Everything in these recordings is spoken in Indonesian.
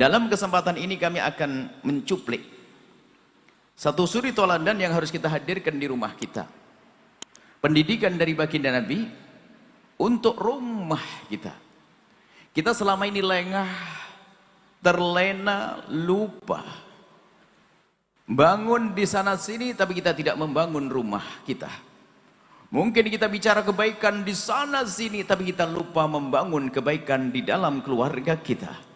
Dalam kesempatan ini kami akan mencuplik satu suri toladan yang harus kita hadirkan di rumah kita. Pendidikan dari baginda Nabi untuk rumah kita. Kita selama ini lengah, terlena, lupa. Bangun di sana sini tapi kita tidak membangun rumah kita. Mungkin kita bicara kebaikan di sana sini tapi kita lupa membangun kebaikan di dalam keluarga kita.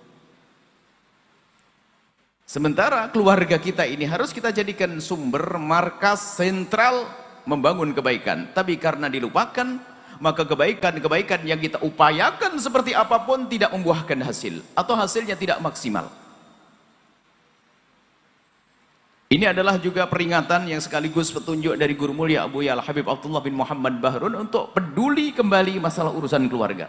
Sementara keluarga kita ini harus kita jadikan sumber, markas, sentral membangun kebaikan. Tapi karena dilupakan, maka kebaikan-kebaikan yang kita upayakan seperti apapun tidak membuahkan hasil. Atau hasilnya tidak maksimal. Ini adalah juga peringatan yang sekaligus petunjuk dari Guru Mulia Abu Ya'la Habib Abdullah bin Muhammad Bahrun untuk peduli kembali masalah urusan keluarga.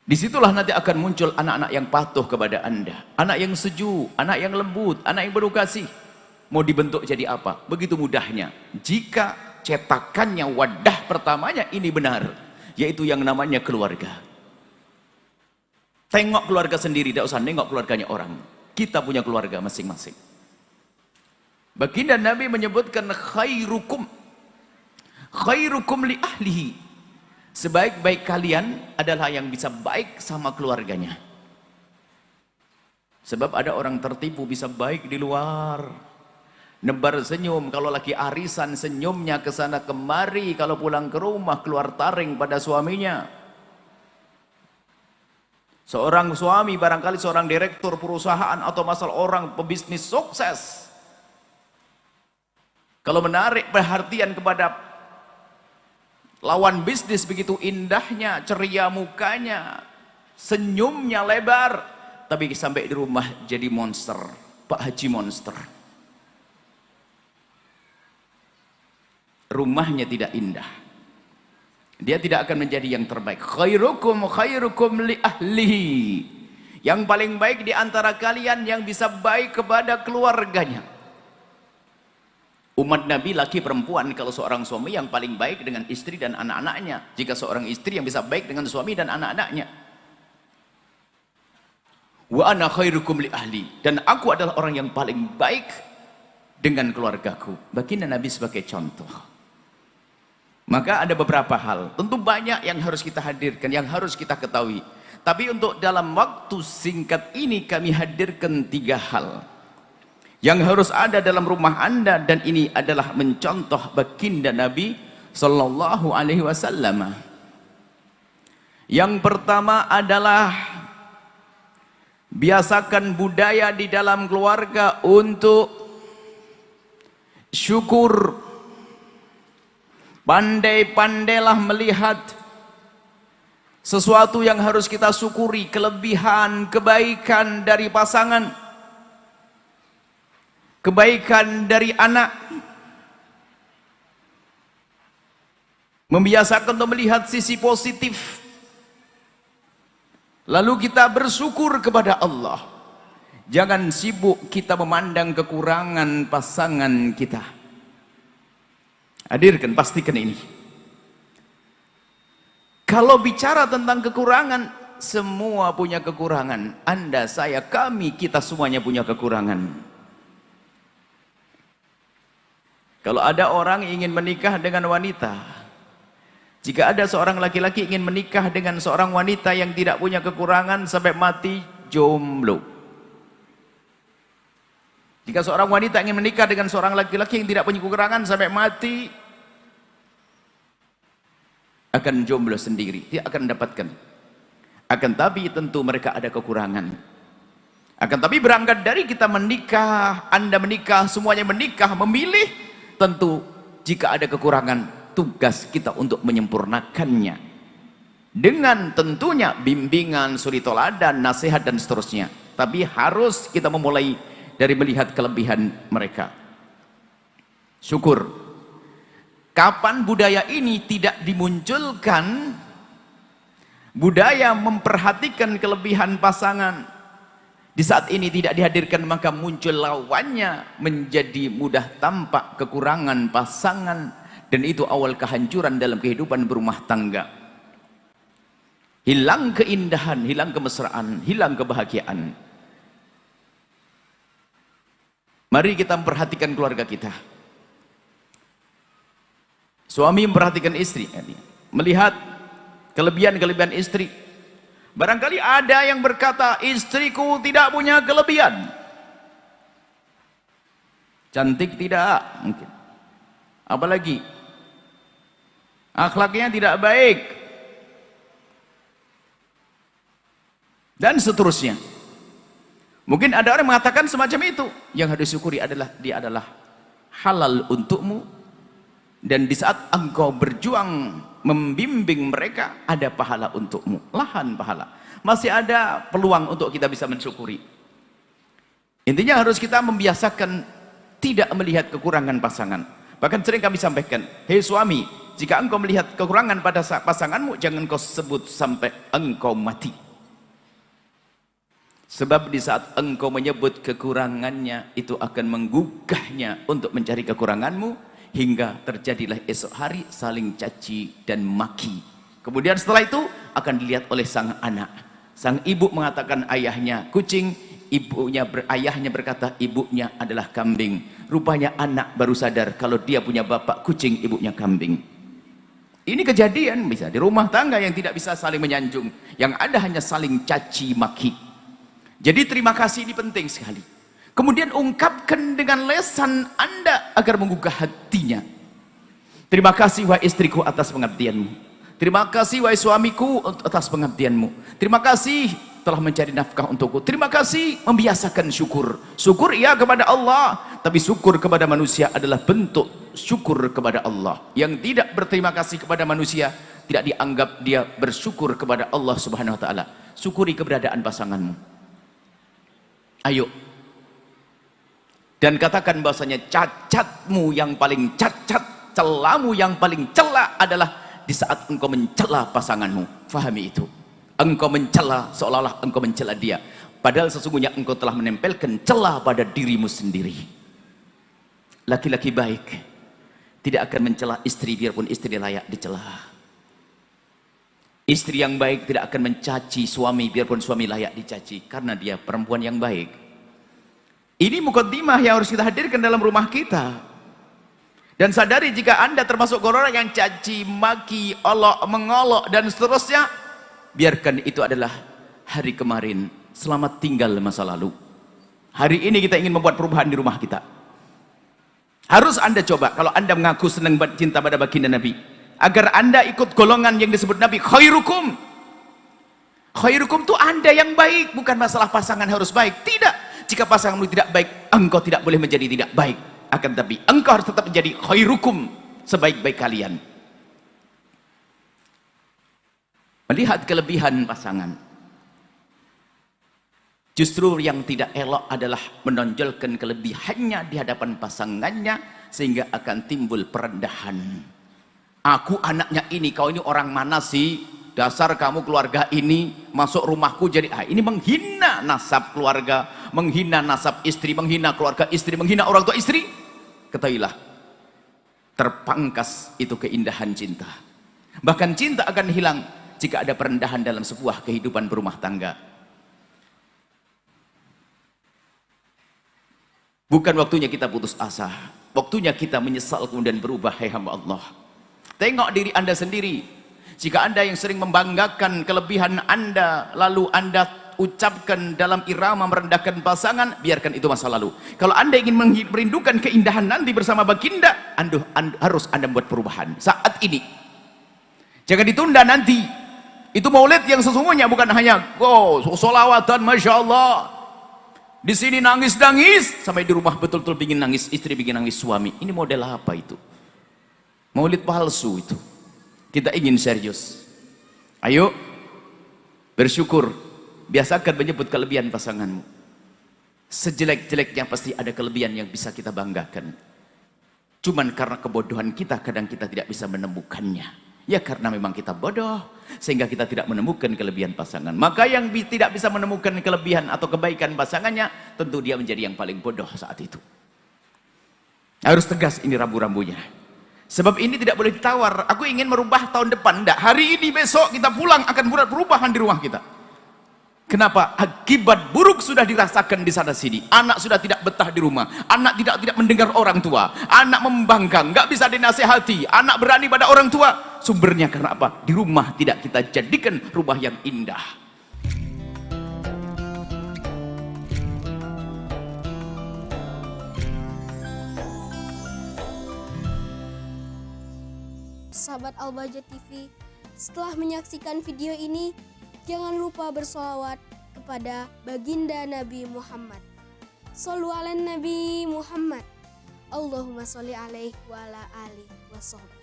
Disitulah nanti akan muncul anak-anak yang patuh kepada Anda. Anak yang sejuk, anak yang lembut, anak yang berukasih. Mau dibentuk jadi apa? Begitu mudahnya. Jika cetakannya, wadah pertamanya ini benar. Yaitu yang namanya keluarga. Tengok keluarga sendiri, tidak usah nengok keluarganya orang. Kita punya keluarga masing-masing. Baginda Nabi menyebutkan khairukum. Khairukum li ahlihi. Sebaik-baik kalian adalah yang bisa baik sama keluarganya. Sebab ada orang tertipu bisa baik di luar. Nebar senyum, kalau lagi arisan senyumnya ke sana kemari, kalau pulang ke rumah keluar taring pada suaminya. Seorang suami barangkali seorang direktur perusahaan atau masalah orang pebisnis sukses. Kalau menarik perhatian kepada lawan bisnis begitu indahnya, ceria mukanya, senyumnya lebar, tapi sampai di rumah jadi monster, Pak Haji monster. Rumahnya tidak indah. Dia tidak akan menjadi yang terbaik. Khairukum li ahlihi. Yang paling baik di antara kalian yang bisa baik kepada keluarganya. Umat Nabi laki perempuan, kalau seorang suami yang paling baik dengan istri dan anak-anaknya. Jika seorang istri yang bisa baik dengan suami dan anak-anaknya. Wa ana khairukum li ahli. Dan aku adalah orang yang paling baik dengan keluargaku. Baginda Nabi sebagai contoh. Maka ada beberapa hal. Tentu banyak yang harus kita hadirkan, yang harus kita ketahui. Tapi untuk dalam waktu singkat ini kami hadirkan 3 hal. Yang harus ada dalam rumah Anda, dan ini adalah mencontoh baginda Nabi sallallahu alaihi wasallam. Yang pertama adalah biasakan budaya di dalam keluarga untuk syukur. Pandai-pandailah melihat sesuatu yang harus kita syukuri, kelebihan, kebaikan dari pasangan. Kebaikan dari anak. Membiasakan untuk melihat sisi positif. Lalu kita bersyukur kepada Allah. Jangan sibuk kita memandang kekurangan pasangan kita. Hadirkan, pastikan ini. Kalau bicara tentang kekurangan, semua punya kekurangan. Anda, saya, kami, kita semuanya punya kekurangan. Kalau ada orang ingin menikah dengan wanita, jika ada seorang laki-laki ingin menikah dengan seorang wanita yang tidak punya kekurangan sampai mati, jomblo. Jika seorang wanita ingin menikah dengan seorang laki-laki yang tidak punya kekurangan sampai mati, akan jomblo sendiri, tidak akan mendapatkan. Akan tapi tentu mereka ada kekurangan. Akan tapi berangkat dari kita menikah, Anda menikah, semuanya menikah, memilih. Tentu jika ada kekurangan, tugas kita untuk menyempurnakannya dengan tentunya bimbingan, suri toladan, nasihat dan seterusnya. Tapi harus kita memulai dari melihat kelebihan mereka. Syukur. Kapan budaya ini tidak dimunculkan, budaya memperhatikan kelebihan pasangan, di saat ini tidak dihadirkan, maka muncul lawannya, menjadi mudah tampak kekurangan pasangan, dan itu awal kehancuran dalam kehidupan berumah tangga. hilang keindahan, hilang kemesraan, hilang kebahagiaan. Mari kita memperhatikan keluarga kita. Suami memperhatikan istri, melihat kelebihan-kelebihan istri. Barangkali ada yang berkata, istriku tidak punya kelebihan. Cantik tidak, mungkin. Apalagi akhlaknya tidak baik. Dan seterusnya. Mungkin ada orang mengatakan semacam itu. Yang harus disyukuri adalah dia adalah halal untukmu, dan di saat engkau berjuang membimbing mereka, ada pahala untukmu, lahan pahala. Masih ada peluang untuk kita bisa mensyukuri. Intinya harus kita membiasakan tidak melihat kekurangan pasangan. Bahkan sering kami sampaikan, hei suami, jika engkau melihat kekurangan pada pasanganmu, jangan kau sebut sampai engkau mati. Sebab di saat engkau menyebut kekurangannya, itu akan menggugahnya untuk mencari kekuranganmu, hingga terjadilah esok hari saling caci dan maki. Kemudian setelah itu akan dilihat oleh sang anak. Sang ibu mengatakan ayahnya kucing, ayahnya berkata ibunya adalah kambing. Rupanya anak baru sadar kalau dia punya bapak kucing, ibunya kambing. Ini kejadian bisa di rumah tangga yang tidak bisa saling menyanjung, yang ada hanya saling caci maki. Jadi terima kasih ini penting sekali. Kemudian ungkapkan dengan lesan Anda agar menggugah hatinya. Terima kasih wahai istriku atas pengabdianmu. Terima kasih wahai suamiku atas pengabdianmu. Terima kasih telah mencari nafkah untukku. Terima kasih membiasakan syukur. Syukur iya kepada Allah, tapi syukur kepada manusia adalah bentuk syukur kepada Allah. Yang tidak berterima kasih kepada manusia tidak dianggap dia bersyukur kepada Allah Subhanahu wa taala. Syukuri keberadaan pasanganmu. Ayo, dan katakan bahasanya cacatmu yang paling cacat, celamu yang paling cela adalah di saat engkau mencela pasanganmu. Fahami itu. Engkau mencela seolah-olah engkau mencela dia, padahal sesungguhnya engkau telah menempelkan cela pada dirimu sendiri. Laki-laki baik tidak akan mencela istri biarpun istri layak dicela. Istri yang baik tidak akan mencaci suami biarpun suami layak dicaci, karena dia perempuan yang baik. Ini mukaddimah yang harus kita hadirkan dalam rumah kita. Dan sadari jika Anda termasuk golongan yang caci, maki, olok, mengolok dan seterusnya, biarkan itu adalah hari kemarin. Selamat tinggal masa lalu. Hari ini kita ingin membuat perubahan di rumah kita. Harus Anda coba, kalau Anda mengaku senang cinta pada baginda Nabi, agar Anda ikut golongan yang disebut Nabi khairukum. Khairukum itu Anda yang baik, bukan masalah pasangan harus baik. Tidak. Jika pasanganmu tidak baik, engkau tidak boleh menjadi tidak baik. Akan tapi engkau harus tetap menjadi khairukum, sebaik-baik kalian. Melihat kelebihan pasangan. Justru yang tidak elok adalah menonjolkan kelebihannya di hadapan pasangannya, sehingga akan timbul perendahan. Aku anaknya ini, kau ini orang mana sih? Dasar kamu keluarga ini masuk rumahku jadi ini menghina nasab keluarga, menghina nasab istri, menghina keluarga istri, menghina orang tua istri. Ketahuilah, terpangkas itu keindahan cinta. Bahkan cinta akan hilang jika ada perendahan dalam sebuah kehidupan berumah tangga. Bukan waktunya kita putus asa, waktunya kita menyesal kemudian berubah. Hai hamba Allah, tengok diri Anda sendiri. Jika Anda yang sering membanggakan kelebihan Anda, lalu Anda ucapkan dalam irama merendahkan pasangan, biarkan itu masa lalu. Kalau Anda ingin merindukan keindahan nanti bersama baginda, harus Anda membuat perubahan saat ini. Jangan ditunda nanti. Itu maulid yang sesungguhnya, bukan hanya sholawatan, masya Allah. Di sini nangis-nangis, sampai di rumah betul-betul bikin nangis istri, bikin nangis suami. Ini model apa itu? Maulid palsu itu. Kita ingin serius. Ayo bersyukur, biasakan menyebut kelebihan pasanganmu. Sejelek-jeleknya pasti ada kelebihan yang bisa kita banggakan. Cuman karena kebodohan kita, kadang kita tidak bisa menemukannya. Ya karena memang kita bodoh, sehingga kita tidak menemukan kelebihan pasangan. Maka yang tidak bisa menemukan kelebihan atau kebaikan pasangannya, tentu dia menjadi yang paling bodoh saat itu. Harus tegas ini rambu-rambunya. Sebab ini tidak boleh ditawar. Aku ingin merubah tahun depan. Tidak. Hari ini, besok kita pulang akan buat perubahan di rumah kita. Kenapa? Akibat buruk sudah dirasakan di sana sini. Anak sudah tidak betah di rumah. Anak tidak mendengar orang tua. Anak membangkang, nggak bisa dinasehati. Anak berani pada orang tua. Sumbernya karena apa? Di rumah tidak kita jadikan rumah yang indah. Sahabat Al-Bahjah TV, setelah menyaksikan video ini, jangan lupa bersolawat kepada baginda Nabi Muhammad. Shollu ala Nabi Muhammad. Allahumma sholli alaihi wa ala alihi wa sahbihi.